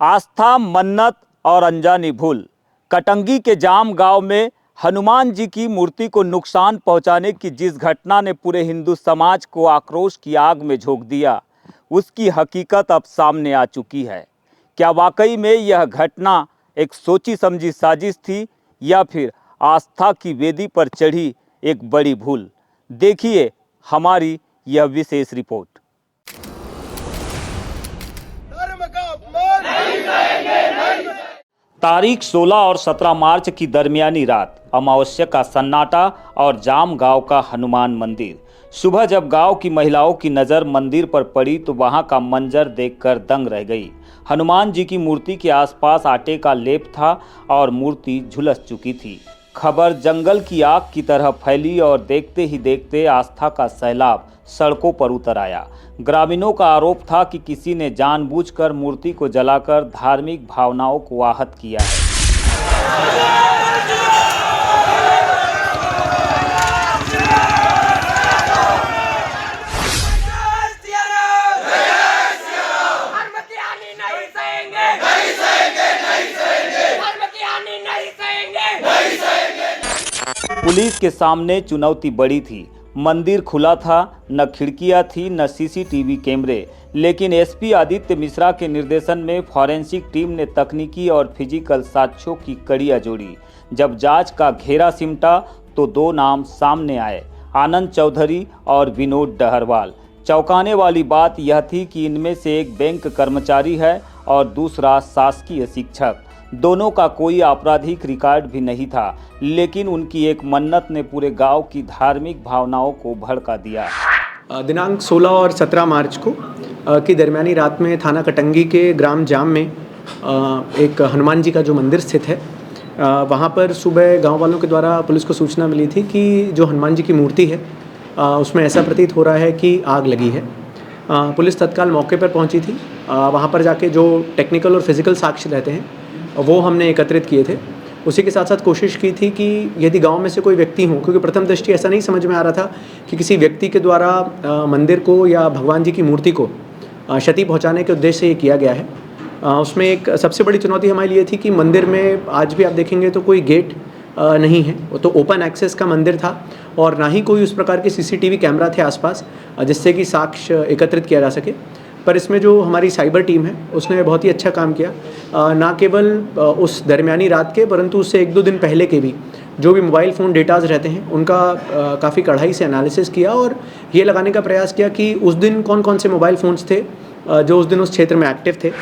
आस्था, मन्नत और अनजानी भूल। कटंगी के जाम गांव में हनुमान जी की मूर्ति को नुकसान पहुंचाने की जिस घटना ने पूरे हिंदू समाज को आक्रोश की आग में झोंक दिया, उसकी हकीकत अब सामने आ चुकी है। क्या वाकई में यह घटना एक सोची समझी साजिश थी या फिर आस्था की वेदी पर चढ़ी एक बड़ी भूल? देखिए हमारी यह विशेष रिपोर्ट। तारीख 16 और 17 मार्च की दरमियानी रात, अमावस्या का सन्नाटा और जाम गांव का हनुमान मंदिर। सुबह जब गांव की महिलाओं की नज़र मंदिर पर पड़ी तो वहां का मंजर देखकर दंग रह गई। हनुमान जी की मूर्ति के आसपास आटे का लेप था और मूर्ति झुलस चुकी थी। खबर जंगल की आग की तरह फैली और देखते ही देखते आस्था का सैलाब सड़कों पर उतर आया। ग्रामीणों का आरोप था कि किसी ने जानबूझकर मूर्ति को जलाकर धार्मिक भावनाओं को आहत किया है। पुलिस के सामने चुनौती बड़ी थी। मंदिर खुला था, न खिड़कियां थी न सीसीटीवी कैमरे, लेकिन एसपी आदित्य मिश्रा के निर्देशन में फॉरेंसिक टीम ने तकनीकी और फिजिकल साक्ष्यों की कड़ियां जोड़ी। जब जांच का घेरा सिमटा तो दो नाम सामने आए, आनंद चौधरी और विनोद डहरवाल। चौंकाने वाली बात यह थी कि इनमें से एक बैंक कर्मचारी है और दूसरा शासकीय शिक्षक। दोनों का कोई आपराधिक रिकॉर्ड भी नहीं था, लेकिन उनकी एक मन्नत ने पूरे गांव की धार्मिक भावनाओं को भड़का दिया। दिनांक 16 और 17 मार्च को की दरमियानी रात में थाना कटंगी के ग्राम जाम में एक हनुमान जी का जो मंदिर स्थित है, वहाँ पर सुबह गांव वालों के द्वारा पुलिस को सूचना मिली थी कि जो हनुमान जी की मूर्ति है उसमें ऐसा प्रतीत हो रहा है कि आग लगी है। पुलिस तत्काल मौके पर पहुंची थी। वहाँ पर जाके जो टेक्निकल और फिजिकल साक्ष्य रहते हैं वो हमने एकत्रित किए थे। उसी के साथ साथ कोशिश की थी कि यदि गांव में से कोई व्यक्ति हो, क्योंकि प्रथम दृष्टि ऐसा नहीं समझ में आ रहा था कि किसी व्यक्ति के द्वारा मंदिर को या भगवान जी की मूर्ति को क्षति पहुंचाने के उद्देश्य से ये किया गया है। उसमें एक सबसे बड़ी चुनौती हमारे लिए थी कि मंदिर में आज भी आप देखेंगे तो कोई गेट नहीं है, वो तो ओपन एक्सेस का मंदिर था और ना ही कोई उस प्रकार के सीसीटीवी कैमरा थे आसपास जिससे कि साक्ष्य एकत्रित किया जा सके। पर इसमें जो हमारी साइबर टीम है उसने बहुत ही अच्छा काम किया। ना केवल उस दरमियानी रात के, परंतु उससे एक दो दिन पहले के भी जो भी मोबाइल फ़ोन डेटाज़ रहते हैं उनका काफ़ी कड़ाई से एनालिसिस किया और ये लगाने का प्रयास किया कि उस दिन कौन कौन से मोबाइल फ़ोन्स थे जो उस दिन उस क्षेत्र में एक्टिव थे।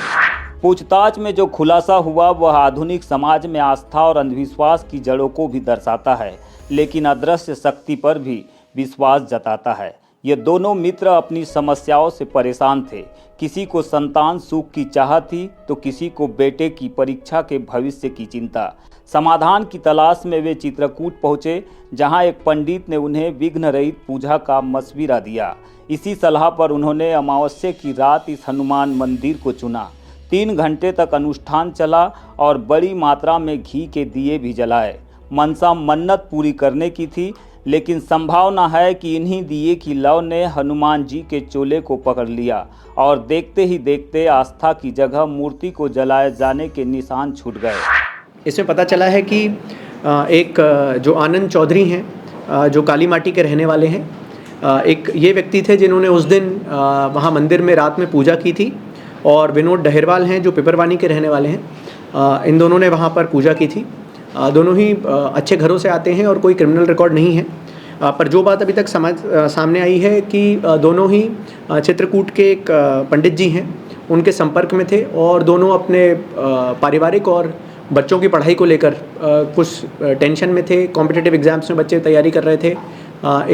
पूछताछ में जो खुलासा हुआ वह आधुनिक समाज में आस्था और अंधविश्वास की जड़ों को भी दर्शाता है, लेकिन अदृश्य शक्ति पर भी विश्वास जताता है। ये दोनों मित्र अपनी समस्याओं से परेशान थे। किसी को संतान सुख की चाह थी तो किसी को बेटे की परीक्षा के भविष्य की चिंता। समाधान की तलाश में वे चित्रकूट पहुँचे, जहां एक पंडित ने उन्हें विघ्न रहित पूजा का मशविरा दिया। इसी सलाह पर उन्होंने अमावस्या की रात इस हनुमान मंदिर को चुना। 3 घंटे तक अनुष्ठान चला और बड़ी मात्रा में घी के दिए भी जलाए। मनसा मन्नत पूरी करने की थी, लेकिन संभावना है कि इन्हीं दिए की लौ ने हनुमान जी के चोले को पकड़ लिया और देखते ही देखते आस्था की जगह मूर्ति को जलाए जाने के निशान छूट गए। इसमें पता चला है कि एक जो आनंद चौधरी हैं जो काली माटी के रहने वाले हैं, एक ये व्यक्ति थे जिन्होंने उस दिन वहाँ मंदिर में रात में पूजा की थी, और विनोद डहरवाल हैं जो पिपरवानी के रहने वाले हैं। इन दोनों ने वहाँ पर पूजा की थी। दोनों ही अच्छे घरों से आते हैं और कोई क्रिमिनल रिकॉर्ड नहीं है। पर जो बात अभी तक सामने आई है कि दोनों ही चित्रकूट के एक पंडित जी हैं, उनके संपर्क में थे और दोनों अपने पारिवारिक और बच्चों की पढ़ाई को लेकर कुछ टेंशन में थे। कॉम्पिटिटिव एग्ज़ाम्स में बच्चे तैयारी कर रहे थे।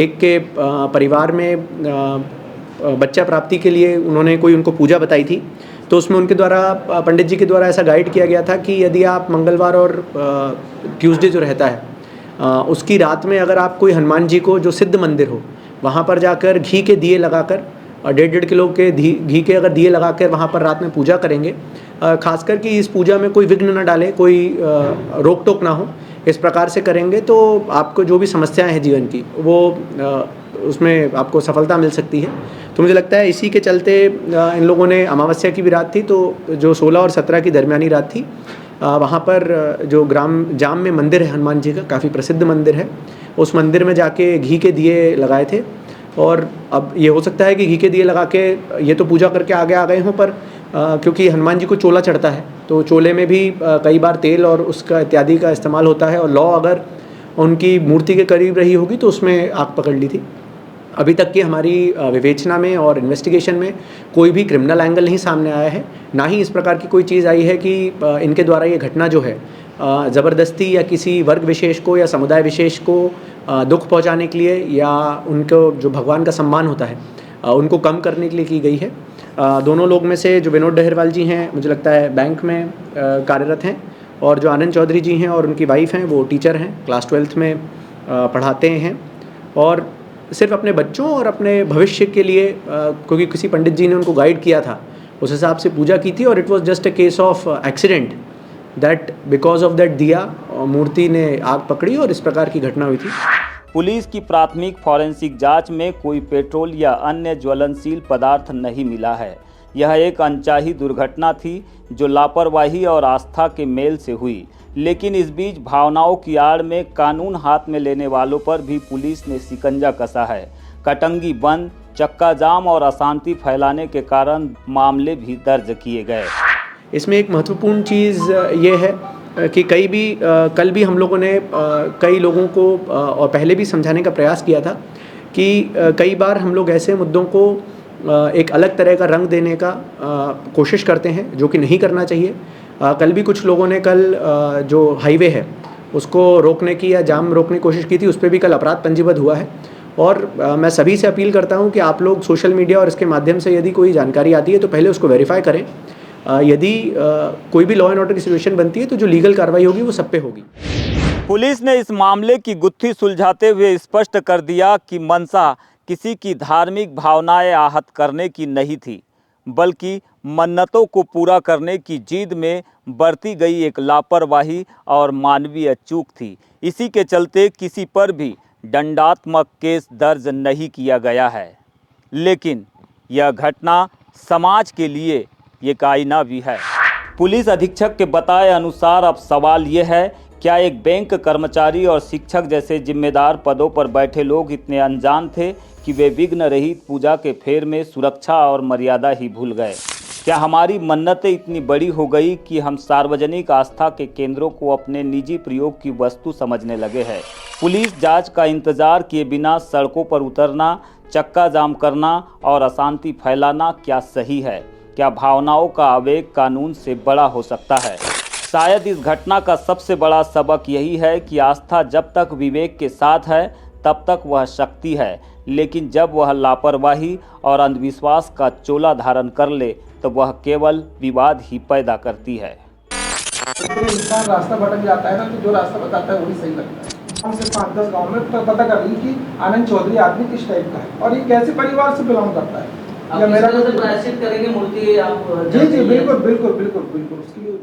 एक के परिवार में बच्चा प्राप्ति के लिए उन्होंने कोई उनको पूजा बताई थी, तो उसमें उनके द्वारा पंडित जी के द्वारा ऐसा गाइड किया गया था कि यदि आप मंगलवार और ट्यूसडे जो रहता है उसकी रात में अगर आप कोई हनुमान जी को जो सिद्ध मंदिर हो वहाँ पर जाकर घी के दिए लगाकर 1.5 किलो के घी के अगर दिए लगाकर वहाँ पर रात में पूजा करेंगे, खासकर कि इस पूजा में कोई विघ्न न डाले, कोई रोक टोक ना हो, इस प्रकार से करेंगे तो आपको जो भी समस्याएं हैं जीवन की वो उसमें आपको सफलता मिल सकती है। तो तो मुझे लगता है इसी के चलते इन लोगों ने, अमावस्या की भी रात थी, तो जो 16 और 17 की दरमियानी रात थी, वहाँ पर जो ग्राम जाम में मंदिर है हनुमान जी का, काफ़ी प्रसिद्ध मंदिर है, उस मंदिर में जाके घी के दिए लगाए थे। और अब ये हो सकता है कि घी के दिए लगा के ये तो पूजा करके आगे आ गए हों, पर क्योंकि हनुमान जी को चोला चढ़ता है, तो चोले में भी कई बार तेल और उसका इत्यादि का इस्तेमाल होता है, और लौ अगर उनकी मूर्ति के करीब रही होगी तो उसमें आग पकड़ ली थी। अभी तक की हमारी विवेचना में और इन्वेस्टिगेशन में कोई भी क्रिमिनल एंगल नहीं सामने आया है, ना ही इस प्रकार की कोई चीज़ आई है कि इनके द्वारा ये घटना जो है ज़बरदस्ती या किसी वर्ग विशेष को या समुदाय विशेष को दुख पहुंचाने के लिए या उनको जो भगवान का सम्मान होता है उनको कम करने के लिए की गई है। दोनों लोग में से जो विनोद डहरवाल जी हैं, मुझे लगता है बैंक में कार्यरत हैं, और जो आनंद चौधरी जी हैं और उनकी वाइफ हैं, वो टीचर हैं, क्लास 12th में पढ़ाते हैं, और सिर्फ अपने बच्चों और अपने भविष्य के लिए, क्योंकि किसी पंडित जी ने उनको गाइड किया था, उस हिसाब से पूजा की थी, और it was just a case of accident that because of that दिया मूर्ति ने आग पकड़ी और इस प्रकार की घटना हुई थी। पुलिस की प्राथमिक फॉरेंसिक जांच में कोई पेट्रोल या अन्य ज्वलनशील पदार्थ नहीं मिला है। यह एक अनचाही दुर्घटना थी जो लापरवाही और आस्था के मेल से हुई, लेकिन इस बीच भावनाओं की आड़ में कानून हाथ में लेने वालों पर भी पुलिस ने शिकंजा कसा है। कटंगी बंद, चक्का जाम और अशांति फैलाने के कारण मामले भी दर्ज किए गए। इसमें एक महत्वपूर्ण चीज़ ये है कि कल भी हम लोगों ने कई लोगों को और पहले भी समझाने का प्रयास किया था कि कई बार हम लोग ऐसे मुद्दों को एक अलग तरह का रंग देने का कोशिश करते हैं, जो कि नहीं करना चाहिए। कल भी कुछ लोगों ने जो हाईवे है उसको रोकने की या जाम रोकने की कोशिश की थी, उस पर भी कल अपराध पंजीबद्ध हुआ है। और मैं सभी से अपील करता हूं कि आप लोग सोशल मीडिया और इसके माध्यम से यदि कोई जानकारी आती है तो पहले उसको वेरीफाई करें। यदि कोई भी लॉ एंड ऑर्डर की सिचुएशन बनती है तो जो लीगल कार्रवाई होगी वो सब पे होगी। पुलिस ने इस मामले की गुत्थी सुलझाते हुए स्पष्ट कर दिया कि मंशा किसी की धार्मिक भावनाएं आहत करने की नहीं थी, बल्कि मन्नतों को पूरा करने की जिद में बरती गई एक लापरवाही और मानवीय चूक थी। इसी के चलते किसी पर भी दंडात्मक केस दर्ज नहीं किया गया है, लेकिन यह घटना समाज के लिए एक आईना भी है। पुलिस अधीक्षक के बताए अनुसार अब सवाल यह है, क्या एक बैंक कर्मचारी और शिक्षक जैसे जिम्मेदार पदों पर बैठे लोग इतने अनजान थे कि वे विघ्न रहित पूजा के फेर में सुरक्षा और मर्यादा ही भूल गए? क्या हमारी मन्नतें इतनी बड़ी हो गई कि हम सार्वजनिक आस्था के केंद्रों को अपने निजी प्रयोग की वस्तु समझने लगे हैं? पुलिस जांच का इंतजार किए बिना सड़कों पर उतरना, चक्का जाम करना और अशांति फैलाना क्या सही है? क्या भावनाओं का आवेग कानून से बड़ा हो सकता है? शायद इस घटना का सबसे बड़ा सबक यही है कि आस्था जब तक विवेक के साथ है तब तक वह शक्ति है, लेकिन जब वह लापरवाही और अंधविश्वास का चोला धारण कर ले तो वह केवल विवाद ही पैदा करती है। इंसान रास्ता भटक जाता है ना, तो जो रास्ता बताता है वही सही लगता है। हम सिर्फ 5-10 गाँव में पता कर रही कि आनंद चौधरी आदमी किस टाइप का है और ये कैसे परिवार से बिलोंग करता है। या मेरा प्रायश्चित करेंगे मूर्ति आप? जी बिल्कुल उसके लिए